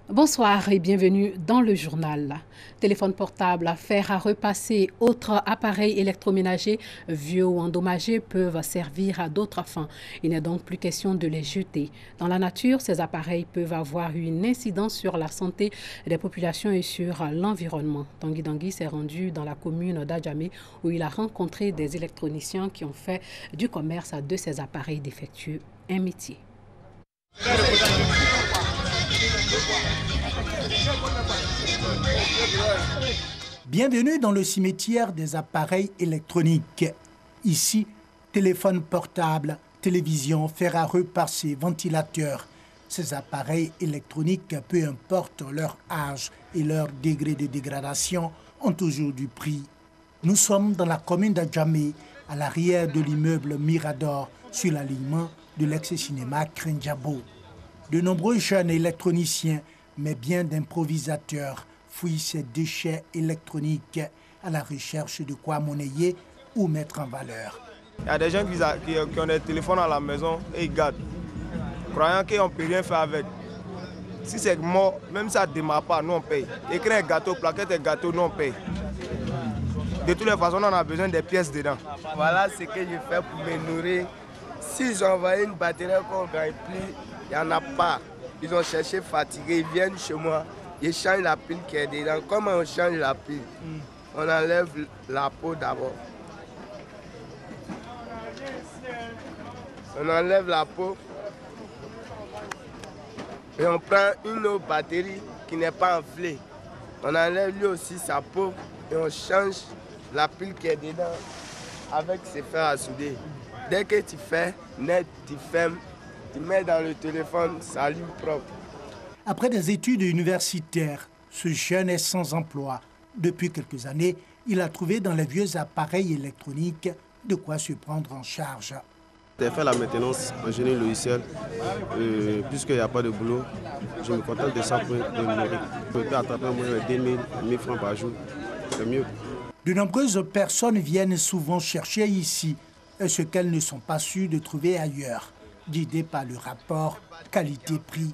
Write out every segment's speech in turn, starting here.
Bonsoir et bienvenue dans le journal. Téléphone portable, fer à repasser, autres appareils électroménagers vieux ou endommagés peuvent servir à d'autres fins. Il n'est donc plus question de les jeter. Dans la nature, ces appareils peuvent avoir une incidence sur la santé des populations et sur l'environnement. Tanguy Dangui s'est rendu dans la commune d'Adjamé où il a rencontré des électroniciens qui ont fait du commerce de ces appareils défectueux un métier. Bienvenue dans le cimetière des appareils électroniques. Ici, téléphone portable, télévision, fer à repasser, ventilateur. Ces appareils électroniques, peu importe leur âge et leur degré de dégradation, ont toujours du prix. Nous sommes dans la commune d'Adjamé, à l'arrière de l'immeuble Mirador, sur l'alignement de l'ex-cinéma Krenjabo. De nombreux jeunes électroniciens, mais bien d'improvisateurs, fouillent ces déchets électroniques à la recherche de quoi monnayer ou mettre en valeur. Il y a des gens qui ont des téléphones à la maison et ils gardent, croyant qu'on ne peut rien faire avec. Si c'est mort, même ça ne démarre pas, nous on paye. Écrire un gâteau, plaquette un gâteau, nous on paye. De toutes les façons, on a besoin des pièces dedans. Voilà ce que je fais pour me nourrir. Si j'envoie une batterie qu'on ne gagne plus, il n'y en a pas. Ils ont cherché fatigués, ils viennent chez moi, ils changent la pile qui est dedans. Comment on change la pile? On enlève la peau d'abord. On enlève la peau et on prend une autre batterie qui n'est pas enflée. On enlève lui aussi sa peau et on change la pile qui est dedans avec ses fers à souder. Dès que tu fais net, tu fermes, tu mets dans le téléphone, ça allume propre. Après des études universitaires, ce jeune est sans emploi. Depuis quelques années, il a trouvé dans les vieux appareils électroniques de quoi se prendre en charge. J'ai fait la maintenance en génie logiciel. Puisqu'il n'y a pas de boulot, je me contente de ça pour me nourrir. Je peux attraper au moins 2000, 1000 francs par jour. C'est mieux. De nombreuses personnes viennent souvent chercher ici ce qu'elles ne sont pas sûres de trouver ailleurs, guidées par le rapport qualité-prix.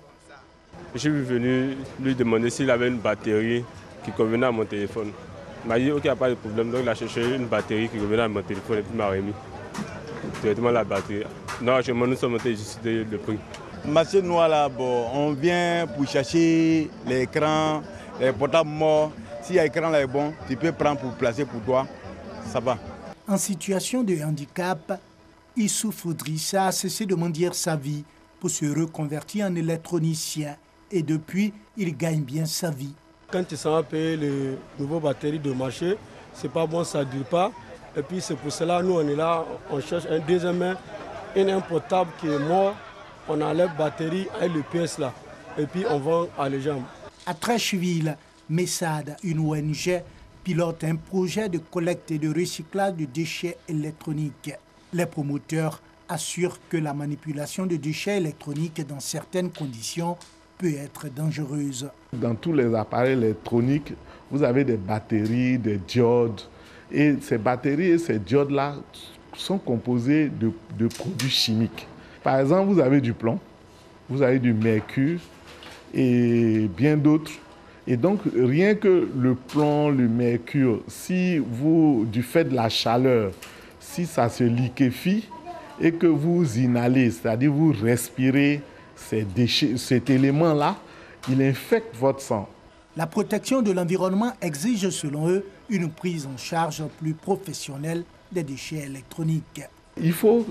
Je suis venu lui demander s'il avait une batterie qui convenait à mon téléphone. Il m'a dit ok, il n'y a pas de problème, donc il a cherché une batterie qui convenait à mon téléphone et puis il m'a remis directement la batterie. Non, nous sommes montés juste le prix. Marché noir là, bon, on vient pour chercher l'écran, les portables morts. Si l'écran là est bon, tu peux prendre pour placer pour toi, ça va. En situation de handicap, Issouf Drissa a cessé de mendier sa vie pour se reconvertir en électronicien. Et depuis, il gagne bien sa vie. Quand tu s'en vas payer les nouveaux batteries de marché, c'est pas bon, ça ne dure pas. Et puis c'est pour cela, nous on est là, on cherche un deuxième main, un portable qui est mort, on enlève la batterie avec le pièce là. Et puis on vend à les gens. À Trècheville, Messad, une ONG, pilote un projet de collecte et de recyclage de déchets électroniques. Les promoteurs assurent que la manipulation de déchets électroniques dans certaines conditions peut être dangereuse. Dans tous les appareils électroniques, vous avez des batteries, des diodes. Et ces batteries et ces diodes-là sont composées de produits chimiques. Par exemple, vous avez du plomb, vous avez du mercure et bien d'autres. Et donc, rien que le plomb, le mercure, si vous, du fait de la chaleur, si ça se liquéfie et que vous inhalez, c'est-à-dire vous respirez cet élément-là, il infecte votre sang. La protection de l'environnement exige, selon eux, une prise en charge plus professionnelle des déchets électroniques. Il faut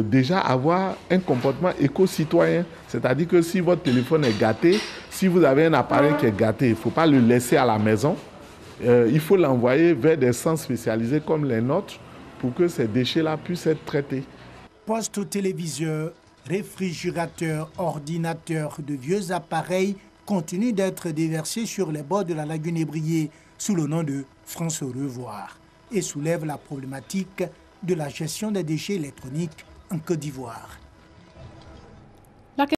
déjà avoir un comportement éco-citoyen. C'est-à-dire que si votre téléphone est gâté, si vous avez un appareil qui est gâté, il ne faut pas le laisser à la maison. Il faut l'envoyer vers des centres spécialisés comme les nôtres pour que ces déchets-là puissent être traités. Postes, téléviseurs, réfrigérateurs, ordinateurs, de vieux appareils continuent d'être déversés sur les bords de la lagune Ébrié sous le nom de France au revoir et soulèvent la problématique de la gestion des déchets électroniques en Côte d'Ivoire.